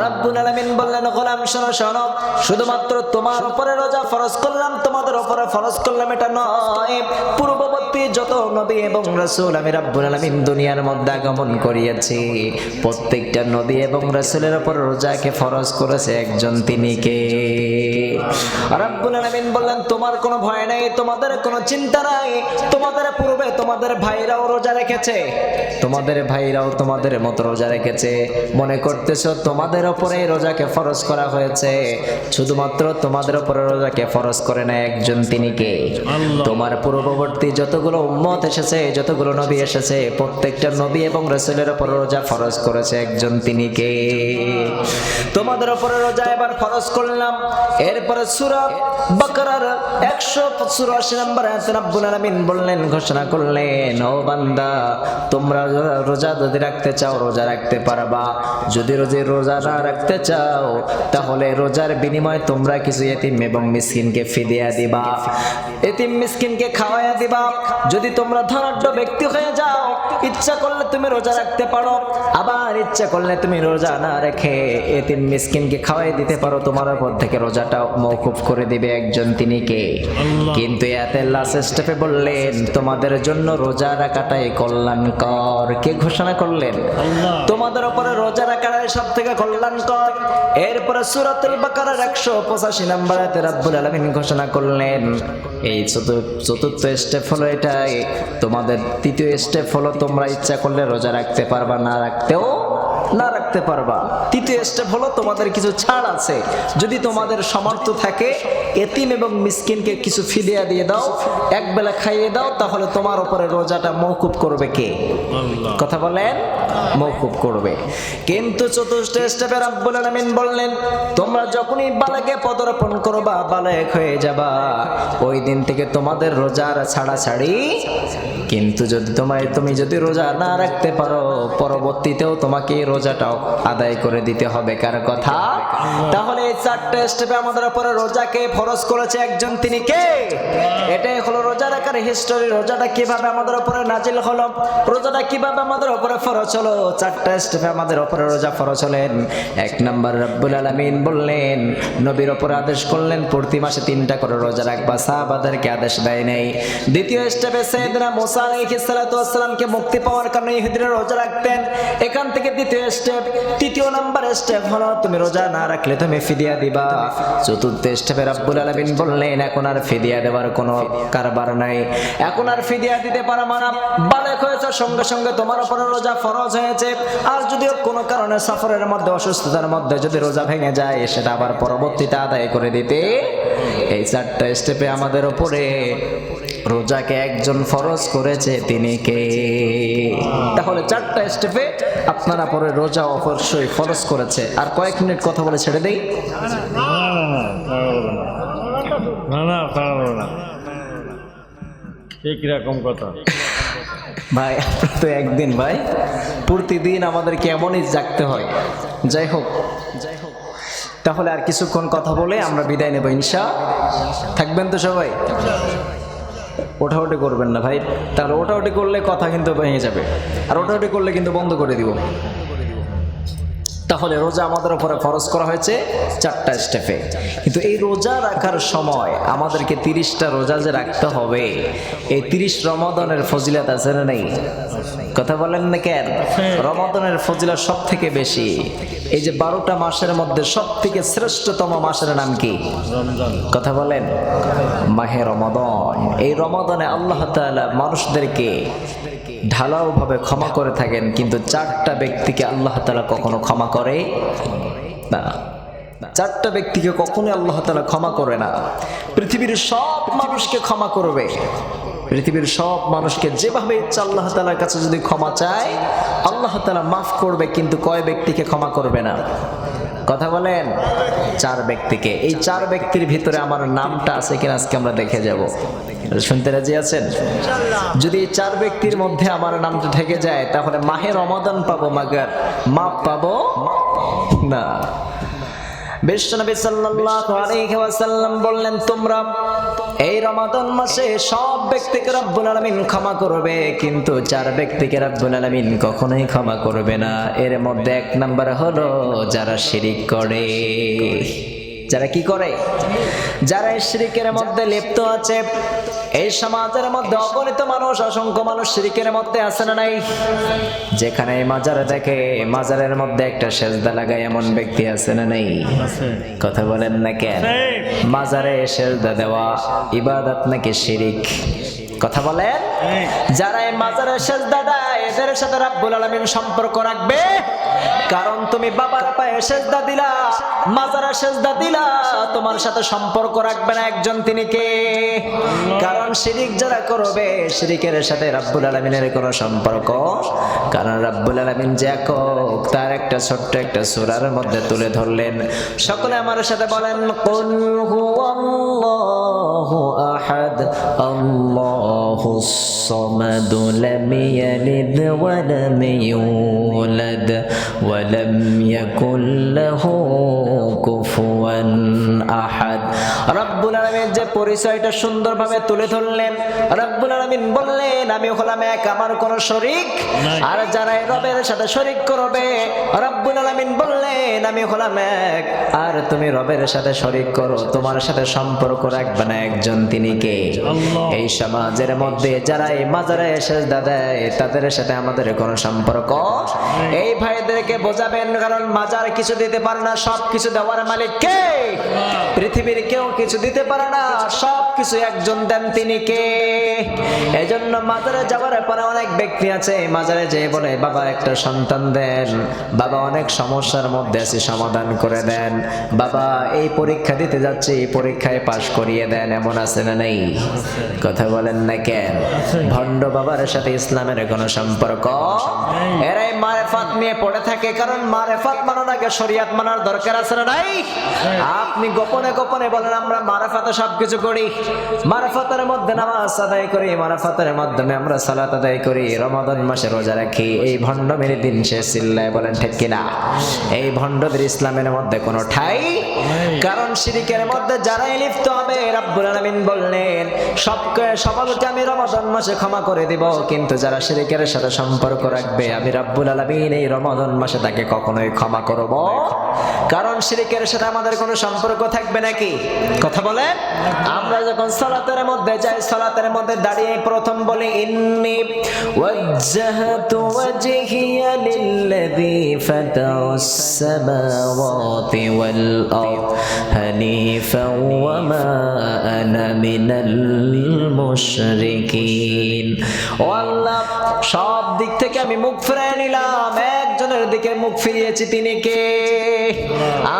রব্বুল আলামিন বললেন, গোলাম শোনো শোনো, শুধুমাত্র তোমার উপরে রোজা ফরজ করলাম, তোমাদের উপরে ফরজ করলাম এটা নয়, পূর্ববর্তী যত নবী এবং রাসূল আমি রব্বুল আলামিন দুনিয়ার মধ্যে আগমন করিয়েছি, প্রত্যেকটা নবী এবং রাসূলের উপর রোজাকে ফরজ করেছে একজন, তিনি কে? রব্বুল আলামিন বললেন, তোমার কোনো ভয় নাই, তোমাদের কোনো চিন্তা নাই, তোমাদের পূর্বে তোমাদের ভাইরাও রোজা রেখেছে, তোমাদের ভাইরাও তোমাদের মতো রোজা রেখেছে, মনে করতেছো তোমাদের উপরে রোজাকে ফরজ করা হয়েছে, শুধুমাত্র তোমাদের উপরে রোজাকে ফরজ করে না একজন, তিনি কে? তোমার পূর্ববর্তী যতগুলো উম্মত এসেছে, যতগুলো নবী এসেছে, প্রত্যেকটা নবী এবং রাসূলের উপর রোজা ফরজ করেছে একজন, তিনি কে? তোমাদের উপরে রোজা এবার ফরজ করলাম। এরপরে সূরা বাকারার 185 নম্বর আয়াতে রব্বুল আলামিন বললেন, ঘোষণা করলেন, ও বান্দা, তোমরা রোজা যদি রাখতে চাও রোজা রাখতে পারবা, যদি রোজা না রাখতে চাও তাহলে রোজার বিনিময়ে তোমরা কিছু এতিম এবং মিসকিনকে ফিদিয়া দিবা, এতিম মিসকিনকে খাওয়াইয়া দিবা। যদি তোমরা ধনাঢ্য ব্যক্তি হয়ে যাও, ইচ্ছা করলে তুমি রোজা রাখতে পারো, আবার ইচ্ছা করলে তুমি রোজা না রেখে এতিম মিসকিনকে খাওয়াই দিতে পারো, তোমার উপর থেকে রোজাটা মওকুফ করে দিবে একজন, তিনি কে? কিন্তু এতে লাস্ট স্টেপে বললেন, তোমাদের জন্য রোজা রাখাটাই কল্যাণকর। কে ঘোষণা করলেন? তোমাদের উপরে রোজা রাখাটাই সব থেকে কল্যাণকর। এরপরে সূরাতুল বাকারার 185 নম্বর আয়াতে রব্বুল আলামিন ঘোষণা করলেন, এই চতুর্থ স্টেপ হলো এটাই, তোমাদের তৃতীয় স্টেপ হলো তোমরা ইচ্ছা করলে রোজা রাখতে পারবা, না রাখতে পারবা। তৃতীয় স্টেপ হলো তোমাদের কিছু ছাড় আছে, যদি তোমাদের সামর্থ্য থাকে এতিম এবং মিসকিনকে কিছু ফিদিয়া দিয়ে দাও, এক বেলা খাইয়ে দাও, তাহলে তোমার উপরে রোজাটা মওকুফ করবে কে? কথা বলেন, মওকুফ করবে। কিন্তু চতুর্থ স্টেপে রব্বুল আলামিন বললেন, তোমরা যখনই বালেগে পদার্পণ করবা, বালেগ হয়ে যাবা, ওই দিন থেকে তোমাদের রোজার ছাড়াছাড়ি। কিন্তু যদি তুমি যদি রোজা না রাখতে পারো, পরবর্তীতেও তোমাকে রোজাটাও আদায় করে দিতে হবে। কার কথা? তাহলে এই চারটে স্টেপে আমাদের উপরে রোজাকে ফরজ করেছে একজন, তিনি কে? এটাই হলো রোজা রাখার হিস্টোরি। রোজাটা কিভাবে আমাদের উপরে নাজিল হলো, রোজাটা কিভাবে আমাদের উপরে ফরজ হলো, চারটা স্টেপে আমাদের উপরে রোজা ফরজ হলেন। এক নাম্বার, রব্বুল আলামিন বললেন, নবীর উপরে আদেশ করলেন প্রতি মাসে 3টা করে রোজা রাখবা, সাহাবাদেরকে আদেশ দেয় নাই। দ্বিতীয় স্টেপে সাইয়েদনা মুসা আলাইহিস সালাতু ওয়াস সালামকে মুক্তি পাওয়ার কারণে ইহুদিরা রোজা রাখতেন, এখান থেকে দ্বিতীয় স্টেপ। তৃতীয় নাম্বার স্টেপ হলো তুমি রোজা না রাখলে তুমি ফিদিয়া দিবা। চতুর্থ স্টেপে রব্বুল আলামিন বললেন, এখন আর ফিদিয়া দেওয়ার কোনো কারবার নাই, এখন আর ফিদিয়া দিতে পারা মানা, বালেগ হয়েছে, সঙ্গে সঙ্গে তোমার উপরে রোজা ফরজ হয়েছে। আর যদিও কোনো কারণে সফরের মধ্যে, অসুস্থতার মধ্যে যদি রোজা ভেঙে যায়, সেটা আবার পরবর্তীতে আদায় করে দিতে। এই চারটা স্টেপে আমাদের উপরে রোজাকে একজন ফরজ করেছে, তিনি কে? তাহলে চারটা স্টেপে আপনারা পরে রোজা অবশ্যই ফরজ করেছে। আর কয়েক মিনিট কথা বলে ছেড়ে দেই। কিরকম কথা ভাই, তো একদিন ভাই, প্রতিদিন আমাদেরকে এমনই জাগতে হয়। যাই হোক, তাহলে আর কিছুক্ষণ কথা বলে আমরা বিদায় নেব ইনশাআল্লাহ। থাকবেন তো সবাই? ওঠাউটি করবেন না ভাই, তাহলে ওঠাউটি করলে কথা কিন্তু ভেঙে যাবে, আর ওঠাউটি করলে কিন্তু বন্ধ করে দিব। তাহলে রোজা আমাদের উপরে ফরজ করা হয়েছে চারটা স্টেপে। কিন্তু এই রোজা রাখার সময় আমাদেরকে 30টা রোজা যে রাখতে হবে, এই 30 রমাদানের ফজিলত আছে না নেই? কথা বলেন না কেন? রমাদানের ফজিলত সব থেকে বেশি। এই যে 12টা মাসের মধ্যে সব থেকে শ্রেষ্ঠতম মাসের নাম কি? কথা বলেন, মাহে রমাদান। এই রমাদানে আল্লাহ তাআলা মানুষদেরকে ঢালাও ভাবে ক্ষমা করে থাকেন, কিন্তু 4টা ব্যক্তিকে আল্লাহ তাআলা কখনো ক্ষমা করে না। 4টা ব্যক্তিকে কখনোই আল্লাহ তাআলা ক্ষমা করে না। পৃথিবীর সব মানুষকে ক্ষমা করবে, পৃথিবীর সব মানুষকে যেভাবে ইচ্ছা আল্লাহ তাআলার কাছে যদি ক্ষমা চায়, আল্লাহ তাআলা মাফ করবে, কিন্তু কয় ব্যক্তিকে ক্ষমা করবে না? কথা বলেন, 4 ব্যক্তিকে। এই 4 ব্যক্তির ভিতরে আমার নামটা আছে কিনা আজকে আমরা দেখে যাব। শুনতে রাজি আছেন? যদি এই 4 ব্যক্তির মধ্যে আমার নামটা থেকে যায়, তাহলে মাহে রমাদান পাবো, মাগার মাপ পাবো না। বিশ্বনবী সাল্লাল্লাহু আলাইহি ওয়াসাল্লাম বললেন, তোমরা এই রমাদান মাসে সব ব্যক্তিকে রব্বুল আলামিন ক্ষমা করবে, কিন্তু 4 ব্যক্তিকে রব্বুল আলামিন কখনোই ক্ষমা করবে না। এর মধ্যে 1 নাম্বার হলো যারা শিরিক করে। যারা কি করে? যারা শিরিকের মধ্যে লিপ্ত আছে। এই সমাজের মধ্যে অগণিত মানুষ, অসংখ্য মানুষ শিরিকের মধ্যে আছে না নাই? যেখানে মাজার দেখে, মাজারের মধ্যে একটা সেজদা লাগায় এমন ব্যক্তি আছে না নাই? কথা বলেন না কেন? মাজারে সেজদা দেওয়া ইবাদত নাকি শিরিক? কথা বলেন। যারা এই মাজারে সেজদা দেয় এদের সাথে রব্বুল আলামিন সম্পর্ক রাখবে। কারণ তুমি বাবার পায়ে সেজদা দিলা, মাজারে সেজদা দিলা, তোমার সাথে সম্পর্ক রাখবে না একজন, তিনি কে? কারণ শিরিক যারা করবে, শিরিকের সাথে রব্বুল আলামিনের কোনো সম্পর্ক। কারণ রব্বুল আলামিন যে একক, তার একটা ছোট্ট একটা সূরার মধ্যে তুলে ধরলেন। সকলে আমার সাথে বলেন, কুল হুয়াল্লাহু আহাদ আল্লাহুস সামাদ লাম ইয়ালিদ ওয়া লাম ইউলাদ ওয়া লাম ইয়াকুল লাহু কুফুয়ান আহাদ। রব্বুল আলামিন যে পরিচয়টা সুন্দরভাবে তুলে ধরলেন, রব্বুল আলামিন বললেন, আমি হলাম এক, আমার কোনো শরীক। আর যারা রবের সাথে শরীক করবে, রব্বুল আলামিন বললেন, আমি হলাম এক, আর তুমি রবের সাথে শরীক করো, তোমার সাথে সম্পর্ক রাখবে না একজন, তিনি কে? এই সমাজের মধ্যে যারা এই মাজারে সেজদা দেয় তাদের সাথে আমাদের কোনো সম্পর্ক। এই ভাইদেরকে বোঝাবেন, কারণ মাজার কিছু দিতে পারে না, সব কিছু দেওয়ার মালিক কে? পৃথিবীর কেউ কিছু দিতে পারে না, সব কিছু একজন দেন, তিনি কে? এজন্য মাজারে যাওয়ার পরে অনেক ব্যক্তি আছে, মাজারে যেয়ে বলে, বাবা একটা সন্তান দেন, বাবা অনেক সমস্যার মধ্যে আছে সমাধান করে দেন, বাবা এই পরীক্ষা দিতে যাচ্ছে, এই পরীক্ষায় পাশ করিয়ে দেন, এমন আছে না নাই? কথা বলেন না কেন? ভণ্ড বাবার সাথে ইসলামের কোনো সম্পর্ক। এরাই মারেফাত নিয়ে পড়ে থাকে, কারণ মারেফাত মানার আগে শরিয়াত মানার দরকার আছে না নাই? আপনি গোপনে গোপনে বলেন আমরা মারেফাতে সবকিছু করি, মারেফাতের মধ্যে নামাজ আদায় করি, মারেফাতের মাধ্যমে আমরা সালাত আদায় করি, রমাদান মাসে রোজা রাখি। এই ভণ্ডমের দিন শেষ চিল্লায় বলেন ঠিক কিনা? এই ভণ্ডদের ইসলামের মধ্যে কোনো ঠাঁই। কারণ শিরিকের মধ্যে যারাই লিপ্ত হবে, রব্বুল আলামিন বললেন, সকলকে আমি রমাদান মাসে ক্ষমা করে দিব, কিন্তু যারা শিরিকের সাথে সম্পর্ক রাখবে, আমি রব্বুল আলামিন এই রমাদান মাসে তাকে কখনোই ক্ষমা করব। কারণ শিরিকের সাথে আমাদের কোনো সম্পর্ক থাকবে নাকি? কথা বলেন। আমরা যখন সালাতের মধ্যে যাই, সালাতের মধ্যে দাঁড়িয়ে প্রথম বলি, ইন্নী ওয়াজ্জাহতু ওয়াজহিয়া লিল্লাযী ফাতারাস সামাওয়াতি ওয়াল আরদ হানিফাও ওয়া মা আনা মিনাল মুশরিকিন। ও আল্লাহ, সব দিক থেকে আমি মুখ ফিরিয়ে নিলাম, একজনের দিকে মুখ ফিরিয়েছি, তিনি কে?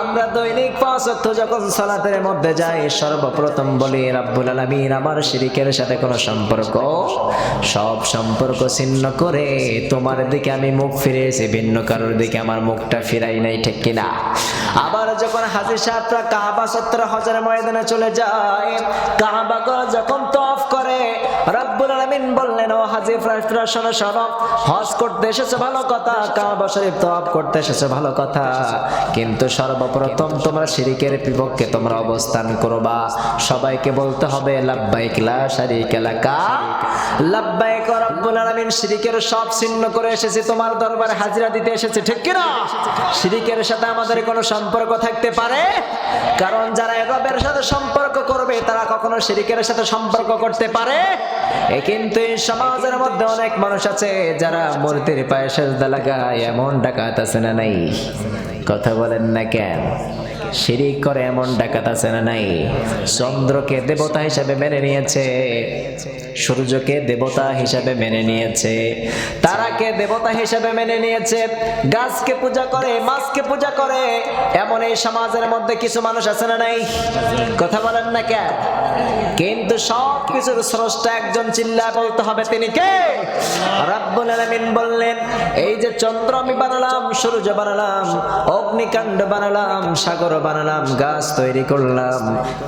আমরা দৈনিক 5 ওয়াক্ত যখন সালাতের মধ্যে যাই, সর্বপ্রথম বলি, রব্বুল আলামিন আমার শিরিকের সাথে কোনো সম্পর্ক, সব সম্পর্ক ছিন্ন করে তোমার দিকে আমি মুখ ফিরিয়েছি, ভিন্ন কারোর দিকে আমার মুখটা ফিরাই নাই, ঠিক কিনা? আবার যখন হাজী সাহেবরা কাবা চত্বর হজের ময়দানে চলে যায়, কাবা যখন তওয়াফ করে, রব্বুল আলামিন বললেন, ও হাজী ফেরেশতারা শোনো শোনো, হজ করতে এসেছে ভালো কথা, কাবা শরীফ তওয়াফ করতে এসেছে ভালো কথা, কিন্তু সর্বপ্রথম তোমরা শিরিকের বিপক্ষে তোমরা অবস্থান করবা। সবাইকে বলতে হবে লাব্বাইক লা শারীকা লাকা, লাব্বাইক রব্বুল আলামিন, শিরিকের সব ছিন্ন করে এসেছি, তোমার দরবারে হাজিরা দিতে এসেছি, ঠিক কি না? শিরিকের সাথে আমাদের কোনো সম্পর্ক থাকতে পারে? কারণ যারা রবের সাথে সম্পর্ক করবে তারা কখনো শিরিকের সাথে সম্পর্ক করতে পারে? কিন্তু এই সমাজের মধ্যে অনেক মানুষ আছে যারা মূর্তির পায়ে সেজদা লাগায়, এমন ডাকাত আছে না নাই? কথা বলেন না কেন? শিরিক করে এমন ডাকাত আছে না নাই? চন্দ্রকে দেবতা হিসেবে মেনে নিয়েছে, সূর্যকে দেবতা হিসেবে মেনে নিয়েছে, তারাকে দেবতা হিসেবে মেনে নিয়েছে, গাছকে পূজা করে, মাছকে পূজা করে, এমন এই সমাজের মধ্যে কিছু মানুষ আছে না নাই? কথা বলেন না কেন? কিন্তু সব কিছুর স্রষ্টা একজন, চিল্লায় বলতে হবে, তিনি কে? রব্বুল আলামিন বললেন, এই যে চন্দ্র আমি বানালাম, সূর্য বানালাম, অগ্নিকাণ্ড বানালাম, সাগর বানালাম, গাছ তৈরি করলাম,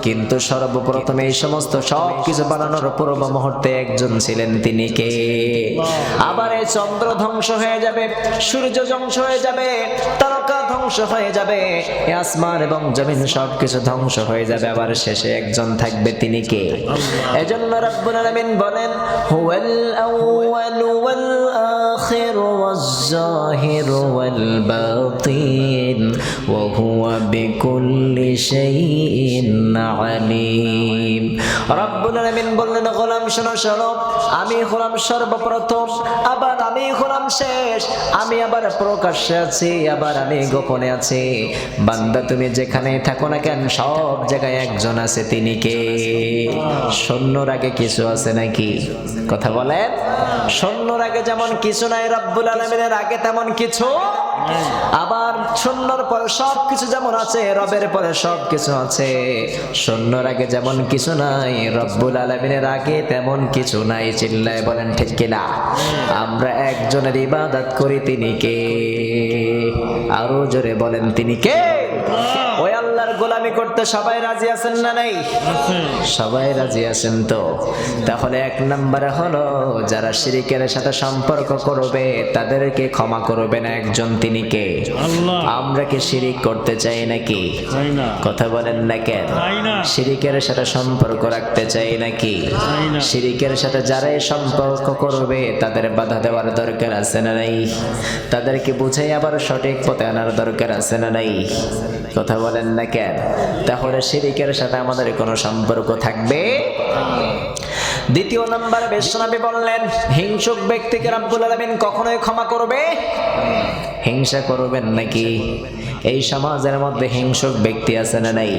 কিন্তু সর্বপ্রথম এই সমস্ত সব কিছু বানানোর পূর্ব মুহূর্তে একজন ছিলেন, তিনি কে? আবার এই চন্দ্র ধ্বংস হয়ে যাবে, সূর্য ধ্বংস হয়ে যাবে, তারকা ধ্বংস হয়ে যাবে, এই আসমান এবং জমিন সবকিছু ধ্বংস হয়ে যাবে, আবার শেষে একজন থাকবে, তিনি কে? এজন্য রব্বুল আলামিন বলেন, হুয়াল আউয়াল ওয়াল আখির ওয়াজ জাহির ওয়াল বাতিন ওয়া হুয়া বিকুল্লি শাইইন আলিম। রব্বুল আলামিন বললেন, গোলাম শোনো শোনো, আমি হলাম সর্বপ্রথম, আবার আমি হলাম শেষ, আমি আবার প্রকাশ্যে আছি, আবার আমি গোপনে আছি। বান্দা তুমি যেখানে থাকো না কেন, সব জায়গায় একজন আছে, তিনি কে? শূন্যর আগে কিছু আছে নাকি? কথা বলেন। শূন্যর আগে যেমন কিছু নাই, রব্বুল আলামিনের আগে তেমন কিছু। আবার শূন্যর পরে সবকিছু যেমন আছে, রবের পরে সবকিছু আছে। শূন্যর আগে যেমন কিছু নাই, রব্বুল আলামিনের আগে তেমন কিছু নাই। চিল্লায় বলেন ঠিক কিনা? আমরা একজনের ইবাদত করি, তিনি কে? আরো জোরে বলেন, তিনি কে? ওই আল্লাহর গোলামি করতে সবাই রাজি আছেন না নাই? সবাই রাজি আছেন তো? তাহলে এক নম্বরে হলো, যারা শিরকের সাথে সম্পর্ক করবে তাদেরকে ক্ষমা করবে না একজন, তিনি কে? আমরা কি শিরিক করতে চাই নাকি? কথা বলেন না কেন? শিরিকের সাথে সম্পর্ক রাখতে চাই নাকি? শিরিকের সাথে যারাই সম্পর্ক করবে তাদের বাধা দেওয়ার দরকার আছে না নাই? তাদেরকে বুঝাই আবার সঠিক পথে আনার দরকার আছে না নাই? কথা বলেন না কেন? তাহলে শিরিকের সাথে আমাদের কোনো সম্পর্ক থাকবে? দ্বিতীয় নম্বর, বিশ্বনবী বললেন, হিংসুক ব্যক্তিকে রব্বুল আলামিন কখনোই ক্ষমা করবে? হিংসা করবেন নাকি? এই সমাজের মধ্যে হিংসুক ব্যক্তি আছে না নাই?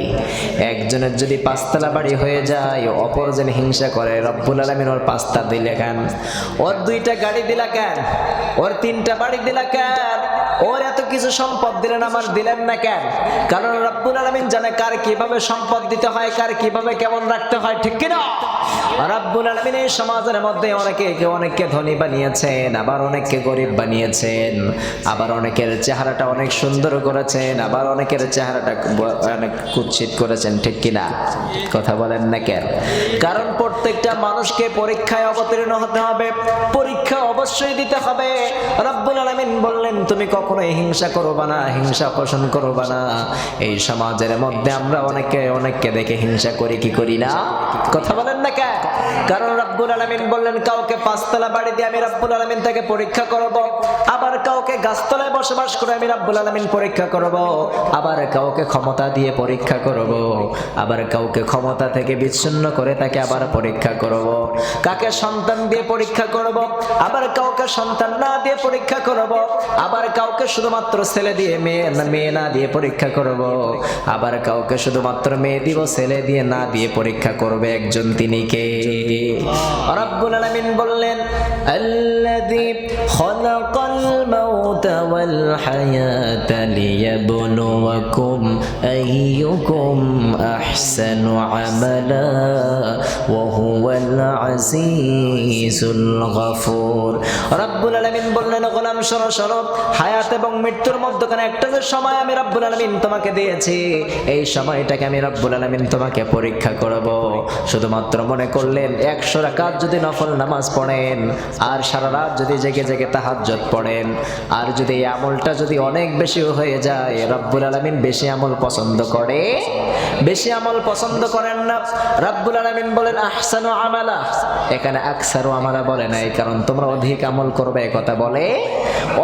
একজনের যদি পাঁচতলা বাড়ি হয়ে যায়, অপরজন হিংসা করে, রব্বুল আলামিন ওর পাঁচটা দিলে কেন? ওর দুইটা গাড়ি দিলা কেন? ওর তিনটা বাড়ি দিলা কেন? ওর এত কিছু সম্পদ দিলেন, আমার দিলেন না কেন? কারণ রব্বুল আলামিন জানে কার কিভাবে সম্পদ দিতে হয়, কার কিভাবে কেমন রাখতে হয়, ঠিক কিনা? রব্বুল আলামিন এই সমাজের মধ্যে অনেককে ধনী বানিয়েছেন, আবার অনেককে গরিব বানিয়েছেন, আবার অনেকের চেহারাটা অনেক সুন্দর করেছেন, আবার অনেকের চেহারাটা অনেক কুৎসিত করেছেন, ঠিক কিনা? কথা বলেন না কেন? কারণ প্রত্যেকটা মানুষকে পরীক্ষায় অবতীর্ণ হতে হবে, পরীক্ষা অবশ্যই দিতে হবে। রব্বুল আলামিন বললেন, তুমি কখনোই হিংসা করবা না, হিংসা পোষণ করবা না। এই সমাজের মধ্যে আমরা অনেককে দেখে হিংসা করি, কি করি না? কথা বলেন না কেন? কারণ রব্বুল আলামিন বললেন, কাউকে পাঁচতলা বাড়ি দিয়ে আমি রব্বুল আলামিন তাকে পরীক্ষা করব, আবার কাউকে গাছতলায় বসবাস করে আমি রব্বুল আলামিন পরীক্ষা করব, আবার কাউকে ক্ষমতা দিয়ে পরীক্ষা করব, আবার কাউকে ক্ষমতা থেকে বিচ্ছিন্ন করে তাকে আবার পরীক্ষা করব, কাকে সন্তান দিয়ে পরীক্ষা করব, আবার কাউকে সন্তান না দিয়ে পরীক্ষা করব, আবার কাউকে শুধুমাত্র ছেলে দিয়ে মেয়ে না দিয়ে পরীক্ষা করব, আবার কাউকে শুধুমাত্র মেয়ে দিব ছেলে দিয়ে না দিয়ে পরীক্ষা করবে একজন, তিনি কে? রব্বুল আলামিন বললেন, আল্লাযী খালাকাল মাউতা ওয়াল হায়াতা লিয়াবলুয়াকুম আইয়ুকুম আহসানু আমালা ওয়া হুয়াল আজিজুল গফুর। রব্বুল আলামিন বললেন, গোলাম শোনো শোনো, হায়াত এবং মৃত্যুর মধ্যখানে একটা যে সময় আমি রব্বুল আলামিন তোমাকে দিয়েছি, এই সময়টাকে আমি রব্বুল আলামিন তোমাকে পরীক্ষা করব। শুধুমাত্র মনে করলেন 100 রাকাত যদি নফল নামাজ পড়েন, আর সারা রাত যদি জেগে জেগে তাহাজ্জুদ পড়েন, আর যদি এই আমলটা যদি অনেক বেশি হয়ে যায়, রব্বুল আলামিন বেশি আমল পছন্দ করে? বেশি আমল পছন্দ করেন না। রব্বুল আলামিন বলেন আহসানু আমালা, এখানে আকসারু আমালা বলে নাই, কারণ তোমরা অধিক আমল করবে এই কথা বলে।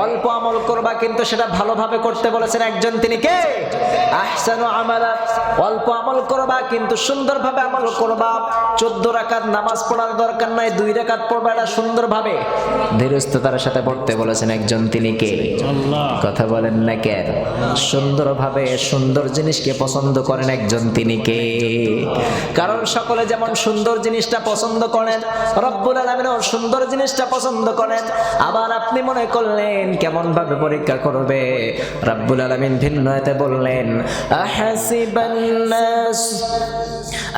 অল্প আমল করবা কিন্তু সেটা ভালোভাবে করতে বলেছেন একজন, তিনি কে? আহসানু আমালা, অল্প আমল করবা কিন্তু সুন্দরভাবে আমল করবা। 14 রাকাত নামাজ পড়ার দরকার নাই, 2 রাকাত পড়বা, এটা সুন্দরভাবে ধীরস্থতার সাথে পড়তে বলেছেন একজন, তিনি কে? কথা বলেন না কেন? সুন্দরভাবে সুন্দর জিনিসকে পছন্দ করেন একজন, তিনি কে? কারণ সকলে যেমন সুন্দর জিনিসটা পছন্দ করেন, রব্বুল আলামিনও সুন্দর জিনিসটা পছন্দ করেন। আবার আপনি মনে করলেন কেমন ভাবে পরীক্ষা করবে, রব্বুল আলামিন ভিন্ন আয়াতে বললেন, আহাসিবান নাস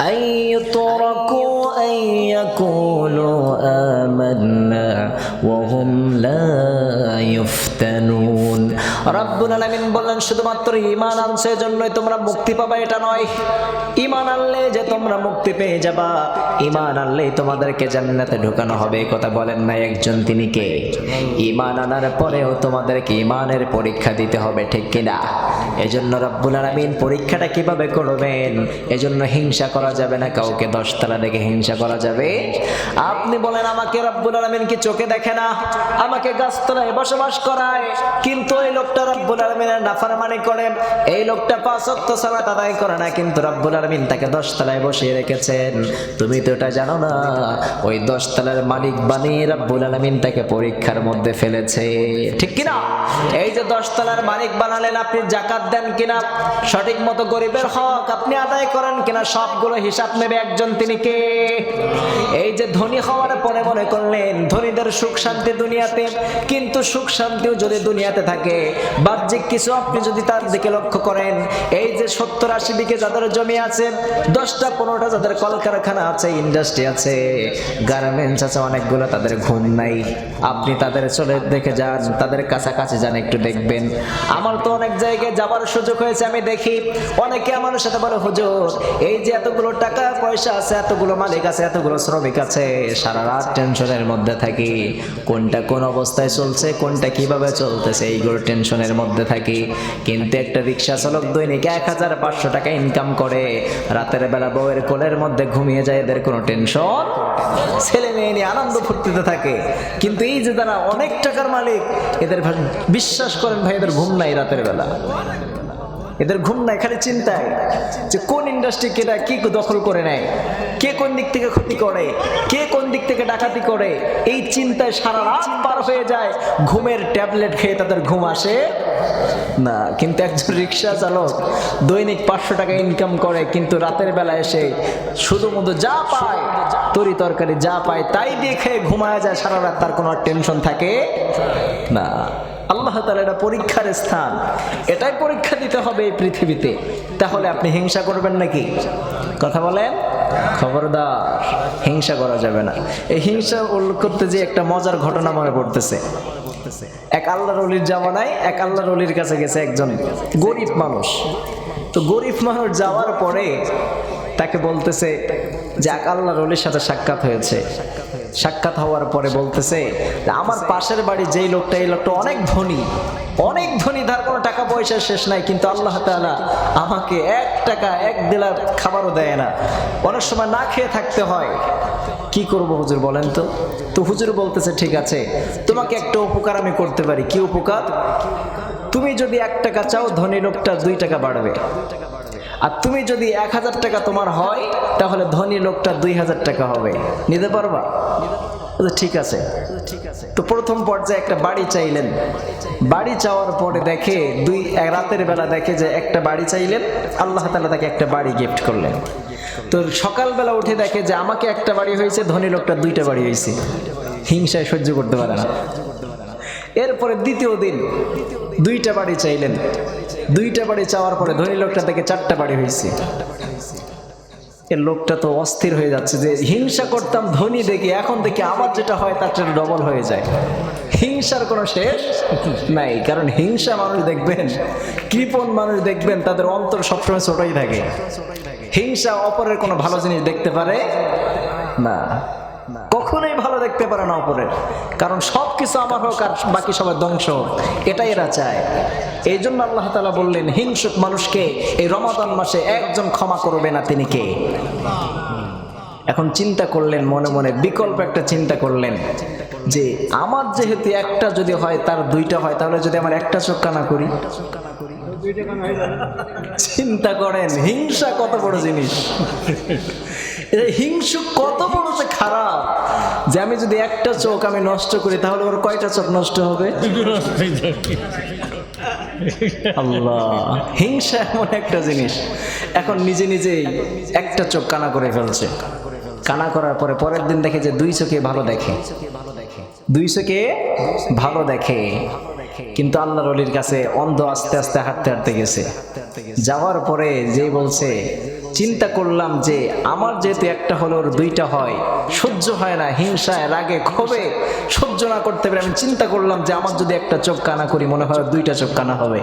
আইয়ুতরাকু আইয়াকুলু আমান্না ওয়া হুম লা ইফতানুন। রব্বুল আলামিন বললেন শুধুমাত্র ঈমান আনছে জন্যই তোমরা মুক্তি পাবে এটা নয়। ঈমান আনলে যে তোমরা মুক্তি পেয়ে যাবা, ঈমান আনলেই তোমাদেরকে জান্নাতে ঢোকানো হবে, কথা বলেন না একজন, তিনি কে? ঈমান আনার পরেও তোমাদেরকে ঈমানের পরীক্ষা দিতে হবে, ঠিক কিনা? এজন্য রব্বুল আলামিন পরীক্ষাটা কিভাবে করবেন, এজন্য হিংসা করা যাবে না, কাউকে 10 তলা দেখে হিংসা করা যাবে? আপনি বলেন আমাকে রব্বুল আলামিন কি চোখে দেখে না? আমাকে গাছতলায় বসবাস করায়, কিন্তু এই লোকটা রব্বুল আলামিনের নাফরমানি করে, এই লোকটা 5 ওয়াক্ত সালাত আদায় করে না, কিন্তু রব্বুল আলামিন তাকে 10 তলায় বসিয়ে রেখেছেন। তুমি তো এটা জানো না, ওই 10 তলার মালিক বানিয়ে রব্বুল আলামিন তাকে পরীক্ষার মধ্যে ফেলেছে, ঠিক কিনা? এই যে 10 তলার মালিক বানালেন, আপনি যাকাত দেন কিনা, সঠিক মতো গরিবের হক আপনি আদায় করেন কিনা, সবগুলো হিসাব নেবে একজন, তিনি কে? এই যে ধনী হওয়ার পরে মনে করলেন ধনীদের সুখ শান্তি দুনিয়াতে, কিন্তু সুখ শান্তিও যদি দুনিয়াতে থাকে, বাহ্যিক কিছু আপনি যদি তার দিকে লক্ষ্য করেন, এই যে 70-80 বিঘে যাদের জমি আছে, 10টা-15টা যাদের কলকারখানা আছে, ইন্ডাস্ট্রি আছে, গার্মেন্টস আছে অনেকগুলো, তাদের ঘুম নাই। আপনি তাদের চলে দেখে যান, তাদের কাছাকাছি যান, একটু দেখবেন। আমার তো অনেক জায়গায় যাবার সুযোগ হয়েছে, আমি দেখি অনেকে আমার সাথে বলে হুজুর এই যে এতগুলো টাকা পয়সা আছে, এতগুলো মালিক আছে, এতগুলো শ্রমিক আছে, সারা রাত টেনশনের মধ্যে থাকি, কোনটা কোন অবস্থায় চলছে, কোনটা কিভাবে চলতেছে, এইগুলো টেনশনের মধ্যে থাকি। কিন্তু একটা রিক্সা চালক দৈনিক 1500 টাকা ইনকাম করে, রাতের বেলা বউয়ের কোলের মধ্যে ঘুমিয়ে যায়, এদের কোনো টেনশন, ছেলে মেয়ে নিয়ে আনন্দ ফুর্তিতে থাকে। কিন্তু এই যে যারা অনেক টাকার মালিক, এদের বিশ্বাস করেন ভাই, এদের ঘুম নাই রাতের বেলা, এদের ঘুম নাই, খালি চিন্তায় যে কোন ইন্ডাস্ট্রি কেটা কি দখল করে নেয়, কে কোন দিক থেকে ক্ষতি করে, কে কোন দিক থেকে ডাকাতি করে, এই চিন্তায় সারা রাত পার হয়ে যায়। ঘুমের ট্যাবলেট খেয়ে তাদের ঘুম আসে না। কিন্তু একজন রিক্সা চালক দৈনিক 500 টাকা ইনকাম করে, কিন্তু রাতের বেলা এসে শুধুমাত্র যা পায়, তরি তরকারি যা পায় তাই দিয়ে খেয়ে ঘুমায় যায় সারা রাত, তার কোনো টেনশন থাকে না। আল্লাহ তাআলা এটা পরীক্ষার স্থান, এটাই পরীক্ষা দিতে হবে এই পৃথিবীতে। তাহলে আপনি হিংসা করবেন নাকি? কথা বলেন, খবরদার, হিংসা করা যাবে না। এই হিংসা করতে যে একটা মজার ঘটনা মনে পড়তেছে। এক আল্লাহর ওলির জামানায় এক আল্লাহর ওলির কাছে গেছে একজন গরিব মানুষ। তো গরিব মানুষ যাওয়ার পরে তাকে বলতেছে যে এক আল্লাহর ওলির সাথে সাক্ষাৎ হয়েছে। সাক্ষাৎ হওয়ার পরে বলতেছে আমার পাশের বাড়ি যেই লোকটা, এই লোকটা অনেক ধনী, অনেক ধনী, তার কোনো টাকা পয়সা শেষ নাই, কিন্তু আল্লাহ তাআলা আমাকে 1 টাকা 1 দিলার খাবারও দেয় না, অনেক সময় না খেয়ে থাকতে হয়। কি করব হুজুর বলেন তো? তো হুজুর বলতেছে ঠিক আছে, তোমাকে একটা উপকার আমি করতে পারি। কি উপকার? তুমি যদি 1 টাকা চাও, ধনী লোকটা 2 টাকা বাড়বে, আর তুমি যদি 1000 টাকা তোমার হয়, তাহলে ধনী লোকটা 2000 টাকা হবে। নিতে পারবা? ঠিক আছে। তো প্রথম পর্যায়ে একটা বাড়ি চাইলেন। বাড়ি চাওয়ার পরে দেখে রাতের বেলা দেখে যে একটা বাড়ি চাইলেন, আল্লাহ তাআলা তাকে একটা বাড়ি গিফট করলেন। তো সকালবেলা উঠে দেখে যে আমাকে একটা বাড়ি হয়েছে, ধনী লোকটা 2টা বাড়ি হয়েছে। হিংসায় সহ্য করতে পারে না। এরপরে দ্বিতীয় দিন 2টা বাড়ি চাইলেন। 2টা বাড়ি চাওয়ার পরে ধনী লোকটা থেকে 4টা বাড়ি হয়েছে। এর লোকটা তো অস্থির হয়ে যাচ্ছে যে হিংসা করতাম ধনী দেখি, এখন দেখি আবার যেটা হয় তার চেয়ে ডবল হয়ে যায়। হিংসার কোনো শেষ নাই। কারণ হিংসা মানুষ দেখবেন, কৃপণ মানুষ দেখবেন, তাদের অন্তর সবসময় ছোটই থাকে। হিংসা অপরের কোনো ভালো জিনিস দেখতে পারে না, কখনোই ভালো দেখতে পারে না অপরের। কারণ সবকিছু আমার হোক আর বাকি সবাই ধ্বংস হোক, এটাই এরা চায়। এই জন্য আল্লাহ তাআলা বললেন হিংসুক মানুষকে এই রমাদান মাসে একজন ক্ষমা করবে না, তিনি কে? এখন চিন্তা করলেন মনে মনে, বিকল্প একটা চিন্তা করলেন যে আমার যেহেতু একটা যদি হয়, তার 2টা হয়, তাহলে যদি আমার একটা চোখ কানা করি। চিন্তা করেন হিংসা কত বড় জিনিস, হিংসুক কত বড় যে খারাপ, যে আমি যদি একটা চোখ আমি নষ্ট করি, তাহলে ওর কয়টা চোখ নষ্ট হবে? আল্লাহ, হিংসা এমন একটা জিনিস। এখন নিজে নিজেই একটা চোখ কানা করে ফেলছে। কানা করার পরে পরের দিন দেখে যে 2 চোখে ভালো দেখে, 2 চোখে ভালো দেখে। কিন্তু আল্লাহর ওলির কাছে অন্ধ আস্তে আস্তে হাঁটতে হাঁটতে গেছে। যাওয়ার পরে যে বলছে চিন্তা করলাম যে আমার যেহেতু একটা হলো ওর দুইটা হয়, সহ্য হয় না, হিংসায় রাগে ক্ষোভে সহ্য না করতে পারে, আমি চিন্তা করলাম যে আমার যদি একটা চোখ কানা করি মনে হয় দুইটা চোখ কানা হবে।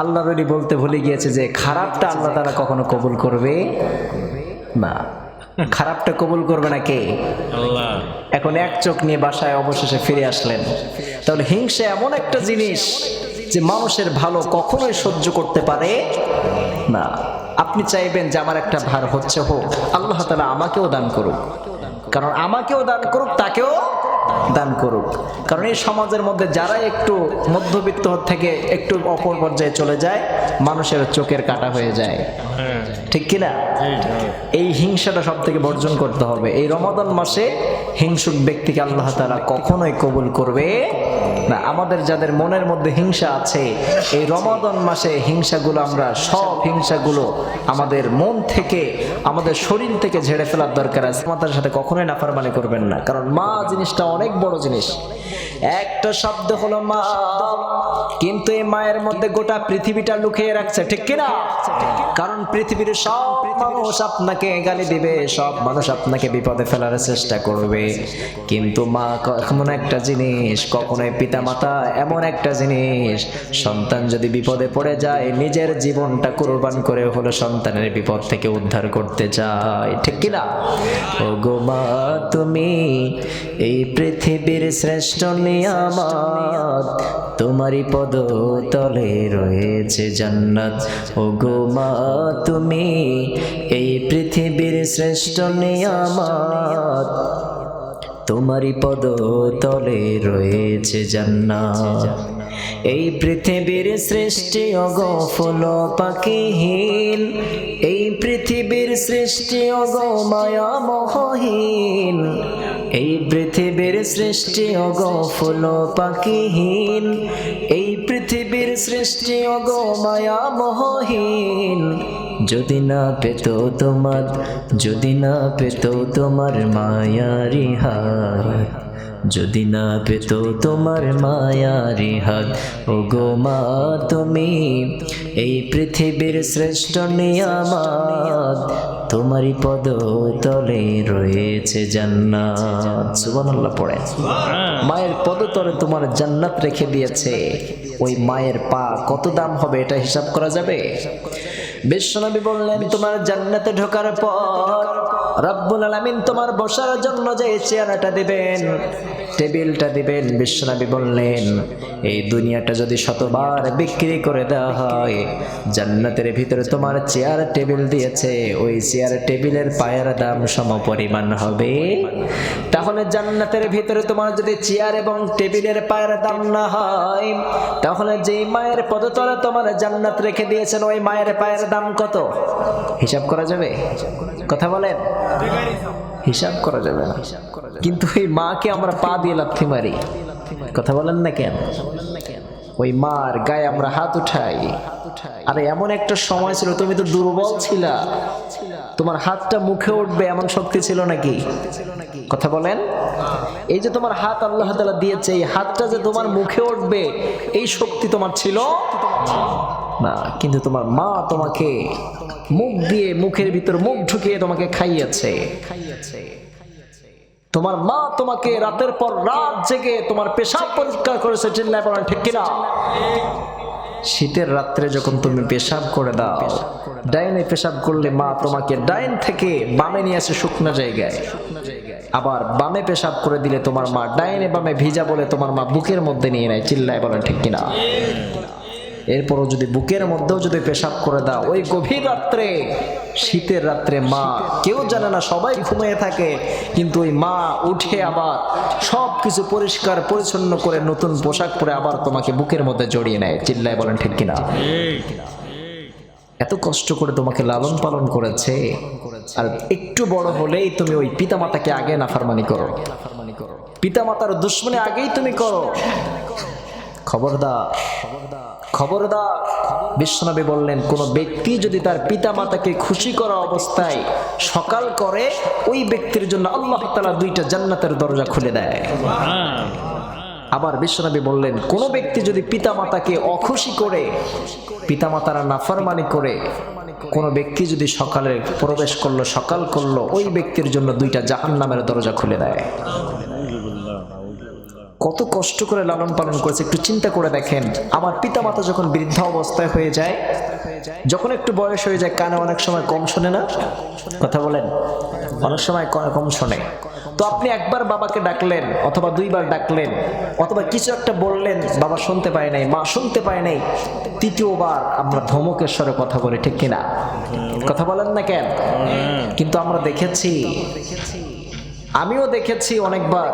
আল্লাহ রলি বলতে ভুলে গিয়েছে যে খারাপটা আল্লাহ তাআলা কখনো কবুল করবে না। খারাপটা কবুল করবে না কে? আল্লাহ। এখন এক চোখ নিয়ে বাসায় অবশেষে ফিরে আসলেন। তাহলে হিংসা এমন একটা জিনিস যে মানুষের ভালো কখনোই সহ্য করতে পারে না। আপনি চাইবেন যে আমার একটা ভার হচ্ছে হোক, আল্লাহ তাআলা আমাকেও দান করুক, কারণ আমাকেও দান করুক, তাকেও দান করুক। কারণ এই সমাজের মধ্যে যারা একটু মধ্যবিত্ত থেকে একটু অপর পর্যায়ে চলে যায়, মানুষের চোখের কাটা হয়ে যায়, ঠিক কিনা? এই হিংসাটা সব থেকে বর্জন করতে হবে। এই রমাদান মাসে হিংসুক ব্যক্তিকে আল্লাহ তাআলা কখনোই কবুল করবে না। আমাদের যাদের মনের মধ্যে হিংসা আছে, এই রমাদান মাসে হিংসাগুলো আমরা সব হিংসাগুলো আমাদের মন থেকে, আমাদের শরীর থেকে ঝেড়ে ফেলার দরকার আছে। মাতার সাথে কখনোই নাফরমানি করবেন না, কারণ মা জিনিসটা অনেক বড় জিনিস। একটা শব্দ হলো মা, কিন্তু এই মায়ের মধ্যে গোটা পৃথিবীটা লুকিয়ে রাখছে, ঠিক কিনা? কারণ পৃথিবীর সব মানুষ আপনাকে গালি দিবে, সব মানুষ আপনাকে বিপদে ফেলার চেষ্টা করবে, কিন্তু মা এমন একটা জিনিস, কখনোই পিতামাতা এমন একটা জিনিস, সন্তান যদি বিপদে পড়ে যায় নিজের জীবনটা কুরবান করে হলো সন্তানের বিপদ থেকে উদ্ধার করতে চায়, ঠিক কিনা? ও গো মা, তুমি এই পৃথিবীর শ্রেষ্ঠ নিয়ামত, তোমারই পদ তলে রয়েছে জান্নাত। ও গো মা, তুমি এই পৃথিবীর শ্রেষ্ঠ নিয়ামত, তোমারই পদ তলে রয়েছে জান্নাত। এই পৃথিবীর সৃষ্টি অগো ফুল পাখিহীন, এই পৃথিবীর সৃষ্টি অগো মায়া মোহহীন, এই পৃথিবীর সৃষ্টি অগো ফুল পাখিহীন, এই পৃথিবীর সৃষ্টি অগো মায়া মোহহীন। যদি না পেত তোমার, যদি না পেত তোমার মায়ারি হাত, যদি না পেত তোমার মায়ারি হাত, ও গো মা, তুমি এই পৃথিবীর শ্রেষ্ঠ নিয়ামত, তোমারই পদ তলে রয়েছে জান্নাত। সুবহানাল্লাহ পড়ে। মায়ের পদতলে তোমার জান্নাত রেখে দিয়েছে। ওই মায়ের পা কত দাম হবে এটা হিসাব করা যাবে? বিশ্বনবী বললেন, তোমার জান্নাতে ঢোকার পর রব্বুল আলামিন তোমার বসার জন্য যে চেয়ারটা দিবেন, টেবিলটা দিবেন, বিশ্বনবী বললেন এই দুনিয়াটা যদি শতবার বিক্রি করে দেওয়া হয়, জান্নাতের ভিতরে তোমার চেয়ার টেবিল দিয়েছে, ওই চেয়ার টেবিলের পায়ের দাম সমপরিমাণ হবে। তাহলে জান্নাতের ভিতরে তোমার যদি চেয়ার এবং টেবিলের পায়ের দাম না হয়, তাহলে যেই মায়ের পদতলে তোমার জান্নাত রেখে দিয়েছেন ওই মায়ের পায়ের দাম কত হিসাব করা যাবে? কথা বলেন, হিসাব করা যাবে না। কিন্তু এই মাকে আমরা পা দিয়ে লাথি মারি, কথা বলেন না কেন? ওই মার গায়ে আমরা হাত উঠাই। আরে এমন একটা সময় ছিল তুমি তো দুর্বল ছিলা, তোমার হাতটা মুখে উঠবে এমন শক্তি ছিল নাকি? কথা বলেন। এই যে তোমার হাত আল্লাহ তাআলা দিয়েছে, এই হাতটা যে তোমার মুখে উঠবে এই শক্তি তোমার ছিল না। কিন্তু তোমার মা তোমাকে মুখ দিয়ে, মুখের ভিতর মুখ ঢুকিয়ে তোমাকে খাইয়েছে। তোমার মা তোমাকে রাতের পর রাত জেগে তোমার পেশাব পরিষ্কার করেছে, চিল্লায় পড়েন ঠিক কিনা? শীতের রাত্রে যখন তুমি পেশাব করে দাও, ডাইনে পেশাব করলে মা তোমাকে ডাইন থেকে বামে নিয়ে আসে শুকনো জায়গায়, আবার বামে পেশাব করে দিলে তোমার মা ডাইনে বামে ভিজা বলে তোমার মা বুকের মধ্যে নিয়ে নেয়, চিল্লায় বলেন ঠিক কিনা? এরপরও যদি বুকের মধ্যেও যদি পেশাব করে দাও, ওই গভীর রাত্রে, শীতের রাত্রে মা কেউ জানে না, সবাই ঘুমিয়ে থাকে, কিন্তু ওই মা উঠে আবার সব কিছু পরিষ্কার পরিচ্ছন্ন করে নতুন পোশাক পরে আবার তোমাকে বুকের মধ্যে জড়িয়ে নেয়, চিল্লায় বলেন ঠিক কিনা? এত কষ্ট করে তোমাকে লালন পালন করেছে, আর একটু বড় হলেই তুমি ওই পিতামাতাকে আগে নাফরমানি করো, পিতামাতার দুশমনি আগেই তুমি করো। খবরদার, খবরদার। বিশ্বনবী বললেন, কোন ব্যক্তি যদি তার পিতামাতাকে খুশি করা অবস্থায় সকাল করে, ওই ব্যক্তির জন্য আল্লাহ তাআলা দুইটা জান্নাতের দরজা খুলে দেয়। আবার বিশ্বনবী বললেন, কোন ব্যক্তি যদি পিতামাতাকে অখুশি করে, পিতামাতারা নাফরমানি করে কোন ব্যক্তি যদি সকালে প্রবেশ করলো, সকাল করলো, ওই ব্যক্তির জন্য 2টা জাহান্নামের দরজা খুলে দেয়। কত কষ্ট করে লালন পালন করেছে একটু চিন্তা করে দেখেন। আমার পিতামাতা যখন বৃদ্ধা অবস্থায় হয়ে যায়, যখন একটু বয়স হয়ে যায়, কানে অনেক সময় কম শোনে না? কথা বলেন, অনেক সময় কম শোনে। তো আপনি একবার বাবাকে ডাকলেন অথবা 2বার ডাকলেন অথবা কিছু একটা বললেন, বাবা শুনতে পায় নাই, মা শুনতে পায় নাই, 3য়বার আমরা ধমকের স্বরে কথা বলি, ঠিক কিনা? কথা বলেন না কেন? কিন্তু আমরা দেখেছি, আমিও দেখেছি অনেকবার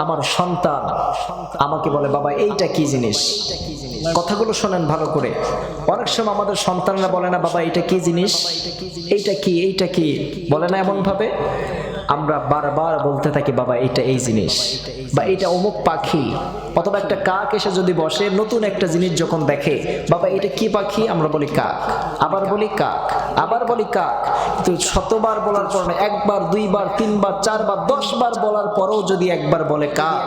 আমার সন্তান আমাকে বলে, বাবা এইটা কি জিনিস? কথাগুলো শোনেন ভালো করে। অনেক সময় আমাদের সন্তানরা বলে না, বাবা এইটা কি জিনিস, এইটা কি, এইটা কি, বলে না এমন ভাবে। আমরা বারবার বলতে থাকি, বাবা এইটা এই জিনিস, বা এইটা অমুক পাখি, অথবা একটা কাক এসে যদি বসে নতুন একটা জিনিস যখন দেখে, বাবা এটা কি পাখি, আমরা বলি কাক, আবার বলি কাক, আবার বলি কাক। তো 100বার বলার পর, 1বার 2বার 3বার 4বার 10বার বলার পরেও যদি একবার বলে কাক,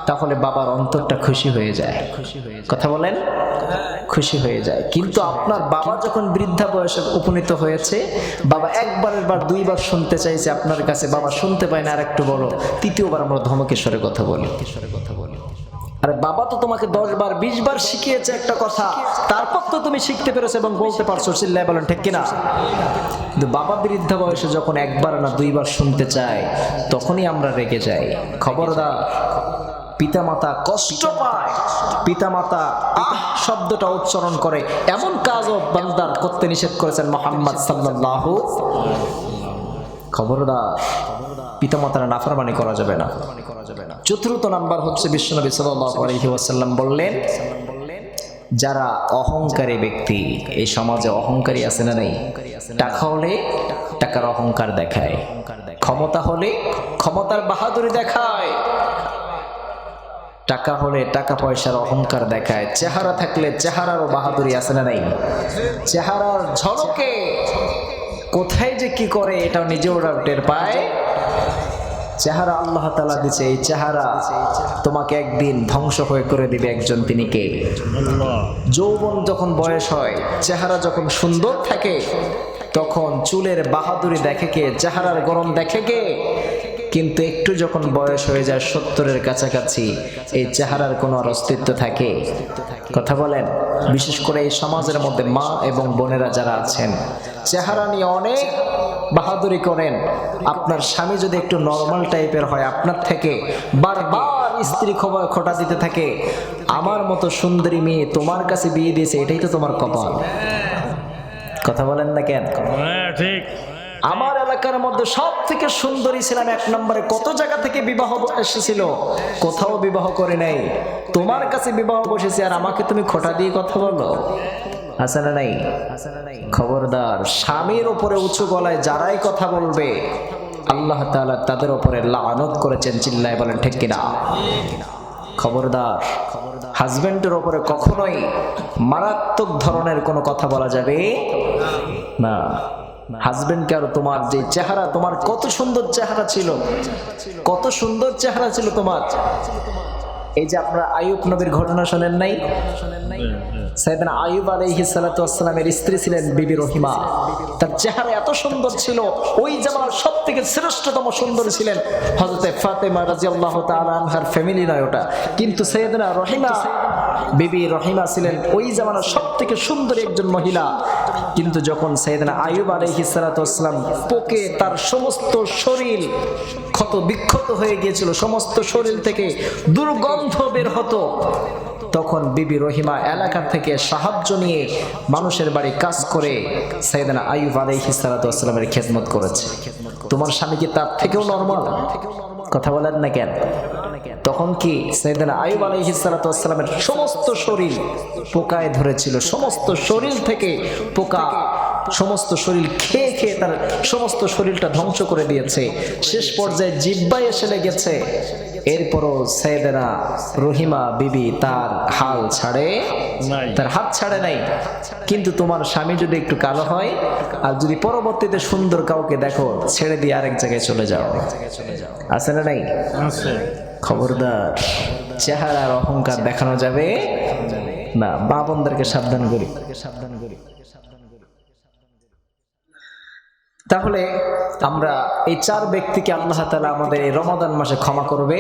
তাহলে বাবার অন্তরটা খুশি হয়ে যায়। কথা বলেন, খুশি হয়ে যায়। কিন্তু আপনার বাবা যখন বৃদ্ধা বয়সে উপনীত হয়েছে, বাবা 1বারের 2বার শুনতে চাইছে আপনার কাছে, বাবা শুনতে পায় না, আর একটু বলো, 3য়বার আমরা ধমকের স্বরে কথা বলি। আরে বাবা তো তোমাকে 10বার 20বার শিখিয়েছে একটা কথা, তারপর তো তুমি শিখতে পেরেছো এবং বলতে পারছো, চিল্লায় বলেন, ঠিক কিনা? কিন্তু বাবা বৃদ্ধা বয়সে যখন 1বার না 2বার শুনতে চায়, তখনই আমরা রেগে যাই। খবরদার, পিতামাতা কষ্ট পায়, পিতামাতা শব্দটা উচ্চারণ করে, এমন কাজও বান্দার করতে নিষেধ করেছেন মুহাম্মদ সাল্লাল্লাহু। খবরদার, পিতামাতার নাফরমানি করা যাবে না। 4র্থ নাম্বার হচ্ছে, বিশ্বনবী সাল্লাল্লাহু আলাইহি ওয়াসাল্লাম বললেন, যারা অহংকারী ব্যক্তি, এই সমাজে অহংকারী আছে না নেই? টাকা হলে টাকার অহংকার দেখায়, ক্ষমতা হলে ক্ষমতার বাহাদুরি দেখায়, টাকা হলে টাকা পয়সার অহংকার দেখায়, চেহারা থাকলে চেহারারও বাহাদুরি আছে না নাই? চেহারার ঝলকে কোথায় যে কি করে এটাও নিজে ওরা টের পায়। চেহারা আল্লাহ তাআলা দিয়েছে, এই চেহারা তোমাকে একদিন ধ্বংস হয়ে করে দিবে একজন, তিনি কে? যৌবন যখন বয়স হয়, চেহারা যখন সুন্দর থাকে, তখন চুলের বাহাদুরি দেখে কে? চেহারার গরম দেখে কে? কিন্তু একটু যখন বয়স হয়ে যায় 70-এর কাছাকাছি, এই চেহারার কোনো আর অস্তিত্ব থাকে? কথা বলেন। বিশেষ করে এই সমাজের মধ্যে মা এবং বোনেরা যারা আছেন, চেহারা নিয়ে অনেক বাহাদুরি করেন। আপনার স্বামী যদি একটু নরমাল টাইপের হয়, আপনার থেকে বারবার স্ত্রী খোঁটা দিতে থাকে, আমার মতো সুন্দরী মেয়ে তোমার কাছে বিয়ে দিয়েছে, এটাই তো তোমার কপাল। কথা বলেন না কেন? ঠিক। আমার এলাকার মধ্যে সব থেকে সুন্দরী ছিলাম 1 নম্বরে, কত জায়গা থেকে বিবাহ এসেছিল, কোথাও বিবাহ করে নাই, তোমার কাছে বিবাহ বসেছে, আর আমাকে তুমি খোঁটা দিয়ে কথা বলো। আছে না নাই? খবরদার, স্বামীর উপরে উঁচু গলায় যারাই কথা বলবে, আল্লাহ তাআলা তাদের উপরে লানত করেছেন, চিল্লায় বলেন, ঠিক কিনা? খবরদার, হাজবেন্ডের উপরে কখনোই মারাত্মক ধরনের কোনো কথা বলা যাবে না। হাজবেন্ডকে, আর তোমার যে চেহারা, তোমার কত সুন্দর চেহারা ছিল, কত সুন্দর চেহারা ছিল তোমার। এই যে আপনারা আইয়ুব নবীর ঘটনা শোনেন নাই? সাইয়েদনা আইয়ুব আলাইহিস সালাতু ওয়াস সালামের স্ত্রী ছিলেন বিবি রহিমা। তার চেহারা এত সুন্দর ছিল, ওই জামানার সবথেকে শ্রেষ্ঠতম সুন্দরী ছিলেন হযরতে ফাতেমা রাদিয়াল্লাহু তাআলা আনহার ফ্যামিলি নয় ওটা, কিন্তু সাইয়েদনা রহিমা, বিবি রহিমা ছিলেন ওই জামানার সবথেকে সুন্দরী একজন মহিলা। কিন্তু যখন সাইয়েদনা আইয়ুব আলাইহিস সালাতু ওয়াস সালাম পোকে তার সমস্ত শরীর ক্ষত বিক্ষত হয়ে গিয়েছিল, সমস্ত শরীর থেকে দুর্গন্ধ বের হতো, তখন বিবি রহিমা এলাকা থেকে সাহায্য নিয়ে মানুষের বাড়ি কাজ করে সাইয়েদনা আইয়ুব আলাইহিস সালাতু ওয়াস সালামের খেদমত করেছে। তোমার স্বামী কি তার থেকেও নরমাল? কথা বলেন না কেন? তখন কি সাইয়েদনা আইয়ুব আলাইহিস সালাতু ওয়াস সালামের সমস্ত শরীর পোকায় ধরেছিল, সমস্ত শরীর থেকে পোকা, সমস্ত শরীর খেয়ে খেয়ে তার সমস্ত শরীরটা ধ্বংস করে দিয়েছে, শেষ পর্যায়ে জিহ্বায় এসে লেগেছে। এরপরও সাইয়েদনা রহিমা বিবি তার হাল ছাড়ে নাই, তার হাত ছাড়ে নাই। কিন্তু তোমার স্বামী যদি একটু কালো হয়, আর যদি পরবর্তীতে সুন্দর কাউকে দেখো, ছেড়ে দিয়ে আরেক জায়গায় চলে যাও। আছে না নাই? খবরদার চেহারার অহংকার দেখানো যাবে না। মা বোনদেরকে সাবধান করি। তাহলে আমরা এই চার ব্যক্তিকে আল্লাহ তাআলা আমাদের এই রমাদান মাসে ক্ষমা করবে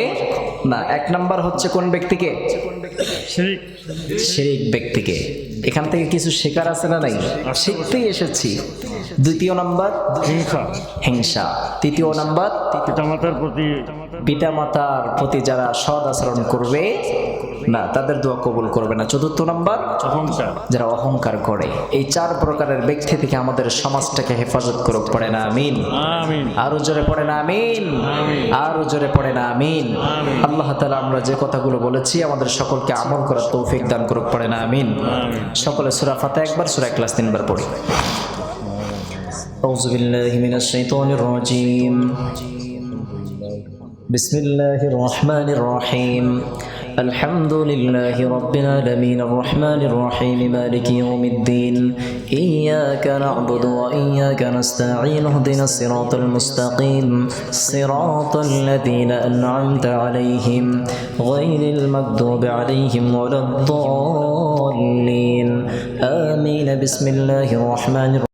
না। এক নাম্বার হচ্ছে কোন ব্যক্তিকে? শিরিক ব্যক্তিকে। এখান থেকে কিছু শেখার আছে না নাই? শিখতেই এসেছি। দ্বিতীয় নাম্বার হিংসা। তৃতীয় নাম্বার পিতামাতার প্রতি যারা সৎ আচরণ করবে না তাদের দোয়া কবুল করবে না। চতুর্থ নাম্বার যারা অহংকার করে। এই চার প্রকারের ব্যক্তি থেকে আমাদের সমাজটাকে হেফাজত করুক, পড়ে না আমিন। আরো জোরে পড়ে না আমিন। আরো জোরে পড়ে না আমিন। আল্লাহ তাআলা আমরা যে কথাগুলো বলেছি আমাদের সকলকে আমল করার তৌফিক দান করুক, পড়ে না আমিন। সকলে সূরা ফাতিহা একবার, সূরা ইখলাস তিনবার পড়ি। আউযু বিল্লাহি মিনাশ শাইতানির রাজীম। বিসমিল্লাহির রহমানির রহিম। الحمد لله رب العالمين الرحمن الرحيم مالك يوم الدين إياك نعبد وإياك نستعين اهدنا الصراط المستقيم صراط الذين أنعمت عليهم غير المغضوب عليهم ولا الضالين آمين. بسم الله الرحمن الرحيم.